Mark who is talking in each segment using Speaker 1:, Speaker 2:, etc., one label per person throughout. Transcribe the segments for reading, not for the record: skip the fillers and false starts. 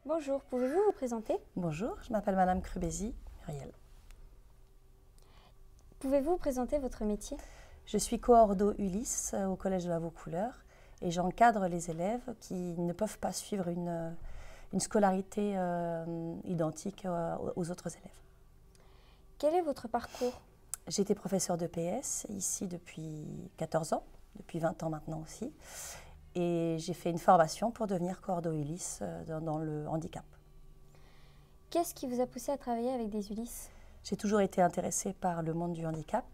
Speaker 1: Bonjour, pouvez-vous vous présenter?
Speaker 2: Bonjour, je m'appelle Madame Crubézy, Muriel.
Speaker 1: Pouvez-vous présenter votre métier?
Speaker 2: Je suis coordo Ulysse au Collège de la Vaucouleurs et j'encadre les élèves qui ne peuvent pas suivre une scolarité identique aux autres élèves.
Speaker 1: Quel est votre parcours?
Speaker 2: J'ai été professeure de PS ici depuis 14 ans, depuis 20 ans maintenant aussi. Et j'ai fait une formation pour devenir coordo Ulysse dans le handicap.
Speaker 1: Qu'est-ce qui vous a poussé à travailler avec des Ulysses?
Speaker 2: J'ai toujours été intéressée par le monde du handicap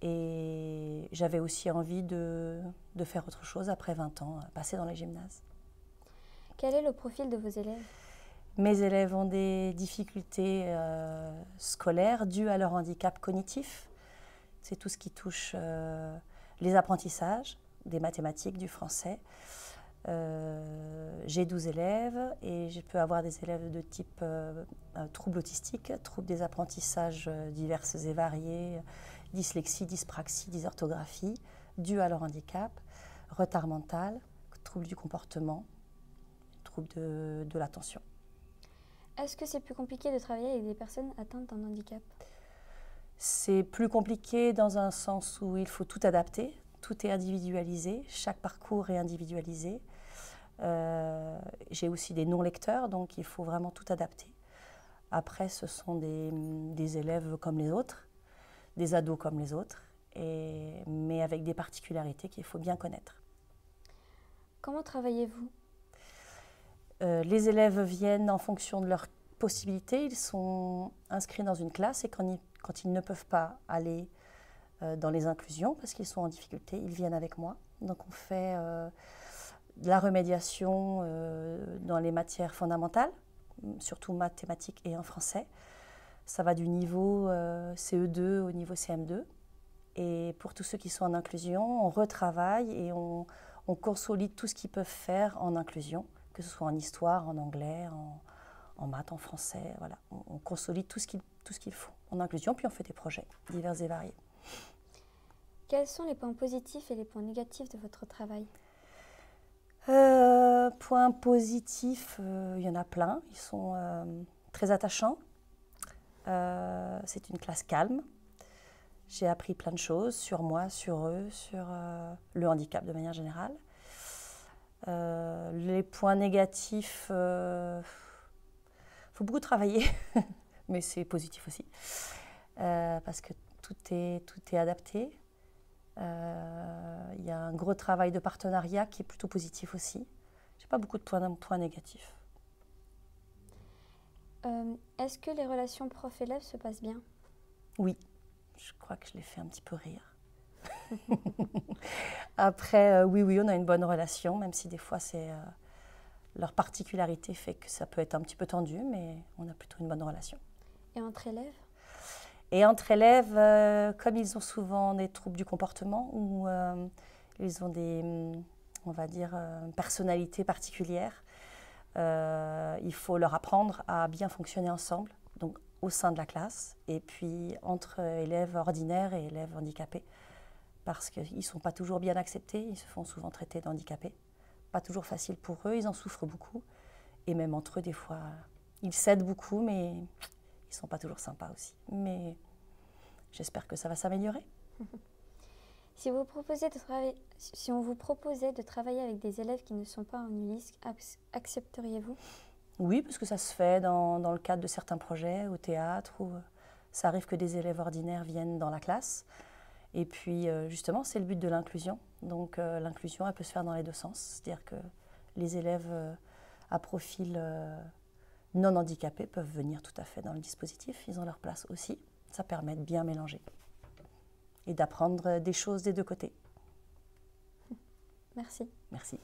Speaker 2: et j'avais aussi envie de faire autre chose après 20 ans, passer dans les gymnases.
Speaker 1: Quel est le profil de vos élèves?
Speaker 2: Mes élèves ont des difficultés scolaires dues à leur handicap cognitif. C'est tout ce qui touche les apprentissages, des mathématiques, du français. J'ai 12 élèves et je peux avoir des élèves de type troubles autistiques, troubles des apprentissages diverses et variés, dyslexie, dyspraxie, dysorthographie, dus à leur handicap, retard mental, troubles du comportement, troubles de l'attention.
Speaker 1: Est-ce que c'est plus compliqué de travailler avec des personnes atteintes d'un handicap?
Speaker 2: C'est plus compliqué dans un sens où il faut tout adapter, tout est individualisé, chaque parcours est individualisé. J'ai aussi des non-lecteurs, donc il faut vraiment tout adapter. Après, ce sont des élèves comme les autres, des ados comme les autres, mais avec des particularités qu'il faut bien connaître.
Speaker 1: Comment travaillez-vous?
Speaker 2: Les élèves viennent en fonction de leurs possibilités. Ils sont inscrits dans une classe et quand ils ne peuvent pas aller dans les inclusions parce qu'ils sont en difficulté, ils viennent avec moi. Donc on fait de la remédiation dans les matières fondamentales, surtout mathématiques et en français. Ça va du niveau CE2 au niveau CM2. Et pour tous ceux qui sont en inclusion, on retravaille et on consolide tout ce qu'ils peuvent faire en inclusion, que ce soit en histoire, en anglais, en maths, en français. Voilà. On consolide tout ce qu'il faut en inclusion, puis on fait des projets divers et variés.
Speaker 1: Quels sont les points positifs et les points négatifs de votre travail?
Speaker 2: Points positifs, il y en a plein. Ils sont très attachants. C'est une classe calme. J'ai appris plein de choses sur moi, sur eux, sur le handicap de manière générale. Les points négatifs, faut beaucoup travailler, mais c'est positif aussi, parce que tout est adapté. Il y a un gros travail de partenariat qui est plutôt positif aussi. J'ai pas beaucoup de points négatifs.
Speaker 1: Est-ce que les relations prof-élève se passent bien?
Speaker 2: Oui, je crois que je les fais un petit peu rire. Après, oui, on a une bonne relation, même si des fois leur particularité fait que ça peut être un petit peu tendu, mais on a plutôt une bonne relation.
Speaker 1: Et entre élèves?
Speaker 2: Et entre élèves, comme ils ont souvent des troubles du comportement ou ils ont on va dire, personnalités particulières, il faut leur apprendre à bien fonctionner ensemble, donc au sein de la classe, et puis entre élèves ordinaires et élèves handicapés, parce qu'ils ne sont pas toujours bien acceptés, ils se font souvent traiter d'handicapés. Pas toujours facile pour eux, ils en souffrent beaucoup, et même entre eux, des fois, ils cèdent beaucoup, mais ils ne sont pas toujours sympas aussi. Mais j'espère que ça va s'améliorer.
Speaker 1: Si on vous proposait de travailler avec des élèves qui ne sont pas en Ulysse, accepteriez-vous?
Speaker 2: Oui, parce que ça se fait dans le cadre de certains projets, au théâtre, où ça arrive que des élèves ordinaires viennent dans la classe. Et puis, justement, c'est le but de l'inclusion. Donc, l'inclusion, elle peut se faire dans les deux sens. C'est-à-dire que les élèves à profil non handicapés peuvent venir tout à fait dans le dispositif. Ils ont leur place aussi. Ça permet de bien mélanger et d'apprendre des choses des deux côtés.
Speaker 1: Merci.
Speaker 2: Merci.